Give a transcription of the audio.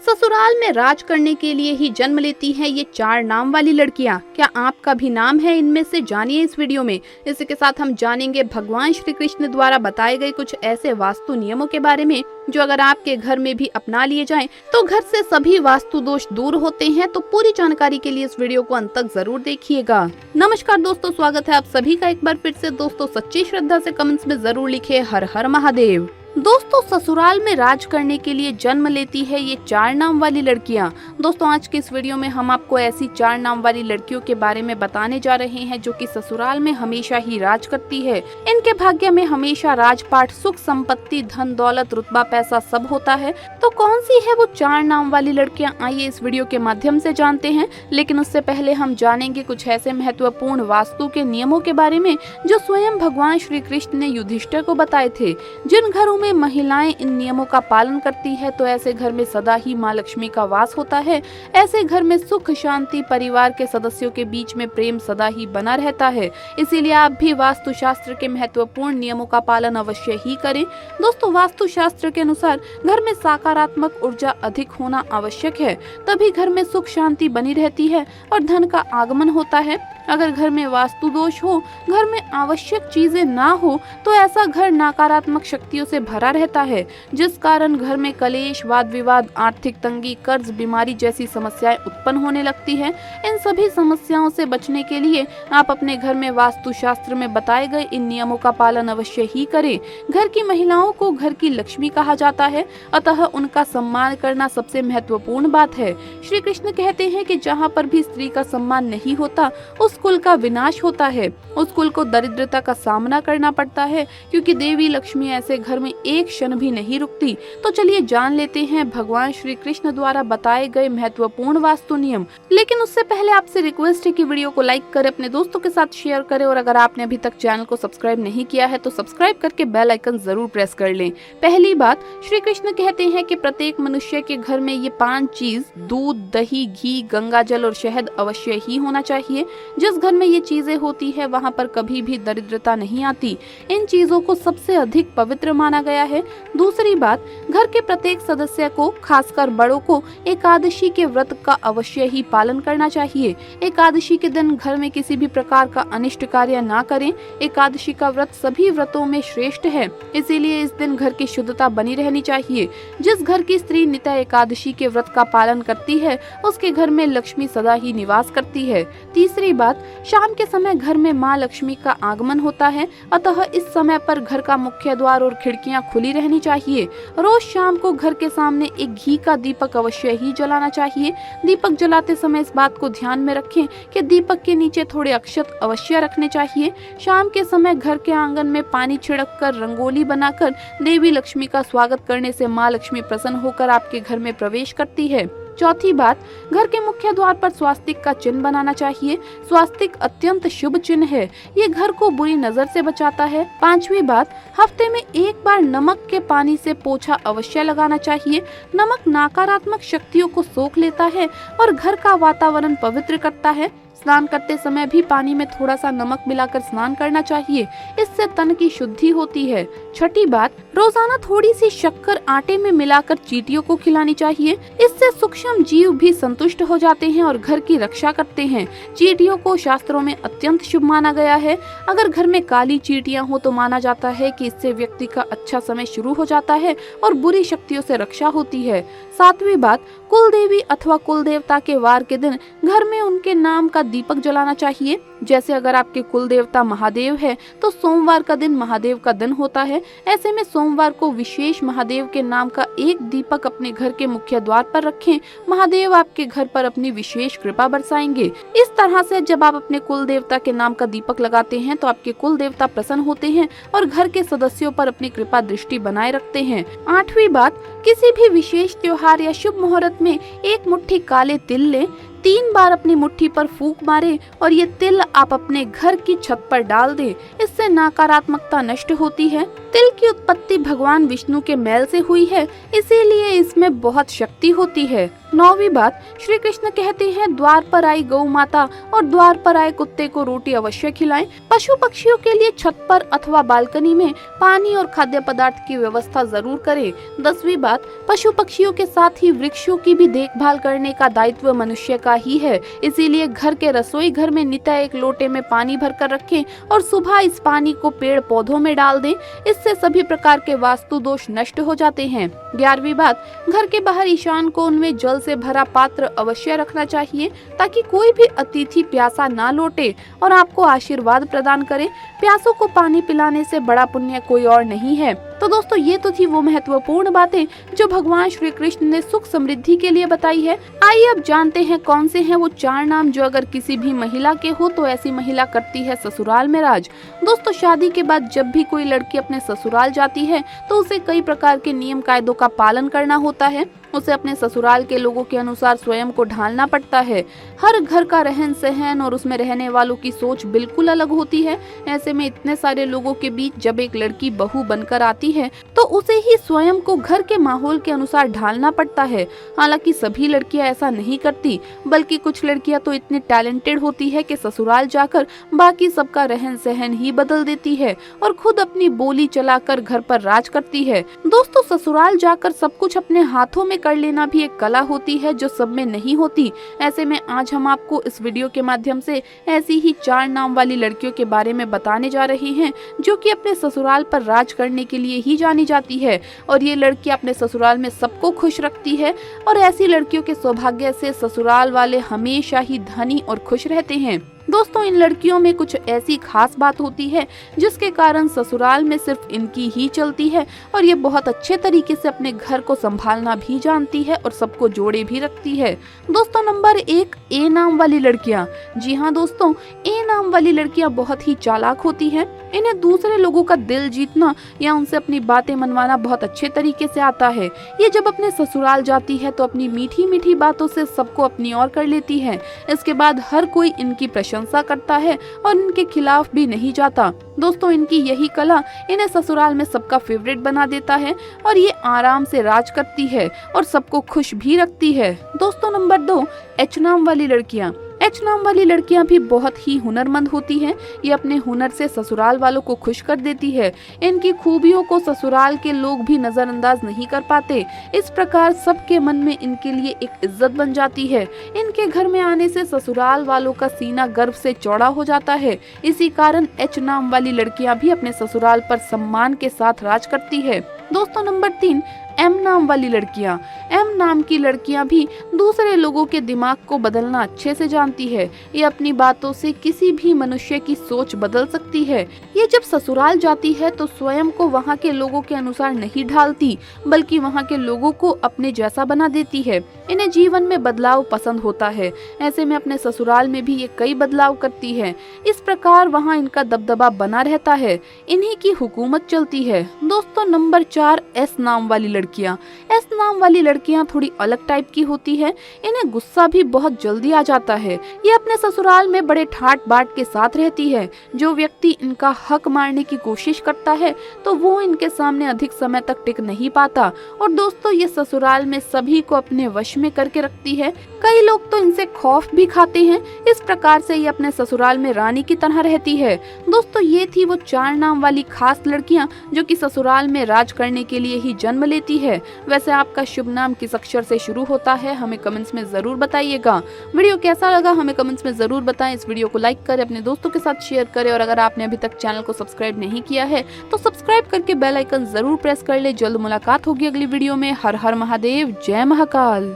ससुराल में राज करने के लिए ही जन्म लेती हैं ये 4 नाम वाली लड़कियां। क्या आपका भी नाम है इनमें से? जानिए इस वीडियो में। इसी के साथ हम जानेंगे भगवान श्री कृष्ण द्वारा बताए गए कुछ ऐसे वास्तु नियमों के बारे में जो अगर आपके घर में भी अपना लिए जाएं तो घर से सभी वास्तु दोष दूर होते हैं। तो पूरी जानकारी के लिए इस वीडियो को अंत तक जरूर देखिएगा। नमस्कार दोस्तों, स्वागत है आप सभी का एक बार फिर से। दोस्तों सच्ची श्रद्धा से कमेंट्स में जरूर लिखे हर हर महादेव। दोस्तों ससुराल में राज करने के लिए जन्म लेती है ये 4 नाम वाली लड़कियां। दोस्तों आज के इस वीडियो में हम आपको ऐसी 4 नाम वाली लड़कियों के बारे में बताने जा रहे हैं जो कि ससुराल में हमेशा ही राज करती है। इनके भाग्य में हमेशा राजपाट, सुख संपत्ति, धन दौलत, रुतबा, पैसा सब होता है। तो कौन सी है वो 4 नाम वाली लड़कियां, आइए इस वीडियो के माध्यम से जानते हैं। लेकिन उससे पहले हम जानेंगे कुछ ऐसे महत्वपूर्ण वास्तु के नियमों के बारे में जो स्वयं भगवान श्री कृष्ण ने युधिष्ठिर को बताए थे। जिन घरों में महिलाएं इन नियमों का पालन करती है तो ऐसे घर में सदा ही माँ लक्ष्मी का वास होता है। ऐसे घर में सुख शांति, परिवार के सदस्यों के बीच में प्रेम सदा ही बना रहता है। इसीलिए आप भी वास्तु शास्त्र के महत्वपूर्ण नियमों का पालन अवश्य ही करें। दोस्तों वास्तु शास्त्र के अनुसार घर में सकारात्मक ऊर्जा अधिक होना आवश्यक है, तभी घर में सुख शांति बनी रहती है और धन का आगमन होता है। अगर घर में वास्तु दोष हो, घर में आवश्यक चीजें ना हो तो ऐसा घर नकारात्मक शक्तियों से भरा रहता है, जिस कारण घर में कलेश, वाद विवाद, आर्थिक तंगी, कर्ज, बीमारी जैसी समस्याएं उत्पन्न होने लगती है। इन सभी समस्याओं से बचने के लिए आप अपने घर में वास्तु शास्त्र में बताए गए इन नियमों का पालन अवश्य ही करें। घर की महिलाओं को घर की लक्ष्मी कहा जाता है, अतः उनका सम्मान करना सबसे महत्वपूर्ण बात है। श्री कृष्ण कहते हैं कि जहाँ पर भी स्त्री का सम्मान नहीं होता उस कुल का विनाश होता है, उस कुल को दरिद्रता का सामना करना पड़ता है, क्योंकि देवी लक्ष्मी ऐसे घर में एक क्षण भी नहीं रुकती। तो चलिए जान लेते हैं भगवान श्री कृष्ण द्वारा बताए गए महत्वपूर्ण वास्तु नियम। लेकिन उससे पहले आपसे रिक्वेस्ट है कि वीडियो को लाइक करें, अपने दोस्तों के साथ शेयर करें और अगर आपने अभी तक चैनल को सब्सक्राइब नहीं किया है तो सब्सक्राइब करके बेल आइकन जरूर प्रेस कर लें। पहली बात, श्री कृष्ण कहते हैं कि प्रत्येक मनुष्य के घर में ये 5 चीज, दूध, दही, घी, गंगा जल और शहद अवश्य ही होना चाहिए। जिस घर में ये चीजें होती है वहाँ पर कभी भी दरिद्रता नहीं आती। इन चीजों को सबसे अधिक पवित्र माना गया है। दूसरी बात, घर के प्रत्येक सदस्य को, खासकर बड़ों को, एकादशी के व्रत का अवश्य ही पालन करना चाहिए। एकादशी के दिन घर में किसी भी प्रकार का अनिष्ट कार्य ना करें। एकादशी का व्रत सभी व्रतों में श्रेष्ठ है, इसीलिए इस दिन घर की शुद्धता बनी रहनी चाहिए। जिस घर की स्त्री नित्य एकादशी के व्रत का पालन करती है उसके घर में लक्ष्मी सदा ही निवास करती है। तीसरी बात, शाम के समय घर में माँ लक्ष्मी का आगमन होता है, अतः इस समय पर घर का मुख्य द्वार और खिड़कियां खुली रहनी चाहिए। रोज शाम को घर के सामने एक घी का दीपक अवश्य ही जलाना चाहिए। दीपक जलाते समय इस बात को ध्यान में रखें कि दीपक के नीचे थोड़े अक्षत अवश्य रखने चाहिए। शाम के समय घर के आंगन में पानी छिड़क कर, रंगोली बनाकर देवी लक्ष्मी का स्वागत करने से माँ लक्ष्मी प्रसन्न होकर आपके घर में प्रवेश करती है। चौथी बात, घर के मुख्य द्वार पर स्वास्तिक का चिन्ह बनाना चाहिए। स्वास्तिक अत्यंत शुभ चिन्ह है, ये घर को बुरी नजर से बचाता है। पांचवी बात, हफ्ते में एक बार नमक के पानी से पोछा अवश्य लगाना चाहिए। नमक नकारात्मक शक्तियों को सोख लेता है और घर का वातावरण पवित्र करता है। स्नान करते समय भी पानी में थोड़ा सा नमक मिलाकर स्नान करना चाहिए, इससे तन की शुद्धि होती है। छठी बात, रोजाना थोड़ी सी शक्कर आटे में मिलाकर चींटियों को खिलानी चाहिए, इससे सूक्ष्म जीव भी संतुष्ट हो जाते हैं और घर की रक्षा करते हैं। चींटियों को शास्त्रों में अत्यंत शुभ माना गया है। अगर घर में काली चींटियां हो तो माना जाता है कि इससे व्यक्ति का अच्छा समय शुरू हो जाता है और बुरी शक्तियों से रक्षा होती है। सातवीं बात, कुल देवी अथवा कुल देवता के वार के दिन घर में उनके नाम का दीपक जलाना चाहिए। जैसे अगर आपके कुल देवता महादेव है तो सोमवार का दिन महादेव का दिन होता है। ऐसे में सोमवार को विशेष महादेव के नाम का एक दीपक अपने घर के मुख्य द्वार पर रखें। महादेव आपके घर पर अपनी विशेष कृपा बरसाएंगे। इस तरह से जब आप अपने कुल देवता के नाम का दीपक लगाते हैं तो आपके कुल देवता प्रसन्न होते हैं और घर के सदस्यों पर अपनी कृपा दृष्टि बनाए रखते हैं। आठवीं बात, किसी भी विशेष त्योहार या शुभ मुहूर्त में एक मुट्ठी काले तिल लें, 3 बार अपनी मुट्ठी पर फूंक मारे और ये तिल आप अपने घर की छत पर डाल दें। इससे नकारात्मकता नष्ट होती है। तिल की उत्पत्ति भगवान विष्णु के मैल से हुई है, इसीलिए इसमें बहुत शक्ति होती है। 9वीं बात, श्री कृष्ण कहते हैं द्वार पर आई गौ माता और द्वार पर आए कुत्ते को रोटी अवश्य खिलाएं। पशु पक्षियों के लिए छत पर अथवा बालकनी में पानी और खाद्य पदार्थ की व्यवस्था जरूर करें। 10वीं बात, पशु पक्षियों के साथ ही वृक्षों की भी देखभाल करने का दायित्व मनुष्य का ही है, इसीलिए घर के रसोई घर में नित्य एक लोटे में पानी भर कर रखें और सुबह इस पानी को पेड़ पौधों में डाल दें। इससे सभी प्रकार के वास्तु दोष नष्ट हो जाते हैं। 11वीं बात, घर के बाहर ईशान कोण में जल से भरा पात्र अवश्य रखना चाहिए ताकि कोई भी अतिथि प्यासा ना लौटे और आपको आशीर्वाद प्रदान करे। प्यासों को पानी पिलाने से बड़ा पुण्य कोई और नहीं है। तो दोस्तों, ये तो थी वो महत्वपूर्ण बातें जो भगवान श्री कृष्ण ने सुख समृद्धि के लिए बताई है। आइए अब जानते हैं कौन से हैं वो 4 नाम जो अगर किसी भी महिला के हो तो ऐसी महिला करती है ससुराल में राज। दोस्तों, शादी के बाद जब भी कोई लड़की अपने ससुराल जाती है तो उसे कई प्रकार के नियम कायदों का पालन करना होता है। उसे अपने ससुराल के लोगों के अनुसार स्वयं को ढालना पड़ता है। हर घर का रहन सहन और उसमें रहने वालों की सोच बिल्कुल अलग होती है। ऐसे में इतने सारे लोगों के बीच जब एक लड़की बहू बनकर आती है तो उसे ही स्वयं को घर के माहौल के अनुसार ढालना पड़ता है। हालांकि सभी लड़कियां ऐसा नहीं करती, बल्कि कुछ लड़कियां तो इतनी टैलेंटेड होती है कि ससुराल जाकर बाकी सबका रहन सहन ही बदल देती है और खुद अपनी बोली चलाकर घर पर राज करती है। दोस्तों, ससुराल जाकर सब कुछ अपने हाथों में कर लेना भी एक कला होती है जो सब में नहीं होती। ऐसे में आज हम आपको इस वीडियो के माध्यम से ऐसी ही 4 नाम वाली लड़कियों के बारे में बताने जा रहे हैं जो कि अपने ससुराल पर राज करने के लिए ही जानी जाती है और ये लड़की अपने ससुराल में सबको खुश रखती है और ऐसी लड़कियों के सौभाग्य से ससुराल वाले हमेशा ही धनी और खुश रहते हैं। दोस्तों, इन लड़कियों में कुछ ऐसी खास बात होती है जिसके कारण ससुराल में सिर्फ इनकी ही चलती है और ये बहुत अच्छे तरीके से अपने घर को संभालना भी जानती है और सबको जोड़े भी रखती है। दोस्तों, नंबर 1, ए नाम वाली लड़कियां। जी हाँ दोस्तों, ए नाम वाली लड़कियां बहुत ही चालाक होती हैं। इन्हें दूसरे लोगों का दिल जीतना या उनसे अपनी बातें मनवाना बहुत अच्छे तरीके से आता है। ये जब अपने ससुराल जाती है तो अपनी मीठी मीठी बातों से सबको अपनी ओर कर लेती है। इसके बाद हर कोई इनकी प्रशंसा करता है और इनके खिलाफ भी नहीं जाता। दोस्तों, इनकी यही कला इन्हें ससुराल में सबका फेवरेट बना देता है और ये आराम से राज करती है और सबको खुश भी रखती है। दोस्तों, नंबर 2, एच नाम वाली लड़कियां। एच नाम वाली लड़कियां भी बहुत ही हुनरमंद होती हैं। ये अपने हुनर से ससुराल वालों को खुश कर देती है। इनकी खूबियों को ससुराल के लोग भी नजरअंदाज नहीं कर पाते। इस प्रकार सबके मन में इनके लिए एक इज्जत बन जाती है। इनके घर में आने से ससुराल वालों का सीना गर्व से चौड़ा हो जाता है। इसी कारण एच नाम वाली लड़कियां भी अपने ससुराल पर सम्मान के साथ राज करती है। दोस्तों, नंबर 3, एम नाम वाली लड़कियां। एम नाम की लड़कियां भी दूसरे लोगों के दिमाग को बदलना अच्छे से जानती है। ये अपनी बातों से किसी भी मनुष्य की सोच बदल सकती है। ये जब ससुराल जाती है तो स्वयं को वहाँ के लोगों के अनुसार नहीं ढालती, बल्कि वहाँ के लोगों को अपने जैसा बना देती है। इन्हें जीवन में बदलाव पसंद होता है। ऐसे में अपने ससुराल में भी ये कई बदलाव करती है। इस प्रकार वहाँ इनका दबदबा बना रहता है। इन्हीं की हुकूमत चलती है। दोस्तों, नंबर 4, एस नाम वाली लड़कियां। एस नाम वाली लड़कियां थोड़ी अलग टाइप की होती है। इन्हें गुस्सा भी बहुत जल्दी आ जाता है। ये अपने ससुराल में बड़े ठाट बाट के साथ रहती है। जो व्यक्ति इनका हक मारने की कोशिश करता है तो वो इनके सामने अधिक समय तक टिक नहीं पाता। और दोस्तों, ये ससुराल में सभी को अपने वश में करके रखती है। कई लोग तो इनसे खौफ भी खाते हैं। इस प्रकार से ये अपने ससुराल में रानी की तरह रहती है। दोस्तों, ये थी वो 4 नाम वाली खास लड़कियां जो कि ससुराल में राज करने के लिए ही जन्म लेती है। वैसे आपका शुभ नाम किस अक्षर से शुरू होता है हमें कमेंट्स में जरूर बताइएगा। वीडियो कैसा लगा हमें कमेंट्स में जरूर बताएं। इस वीडियो को लाइक करें, अपने दोस्तों के साथ शेयर करें और अगर आपने अभी तक चैनल को सब्सक्राइब नहीं किया है तो सब्सक्राइब करके बेल आइकन जरूर प्रेस कर ले। जल्द मुलाकात होगी अगली वीडियो में। हर हर महादेव, जय महाकाल।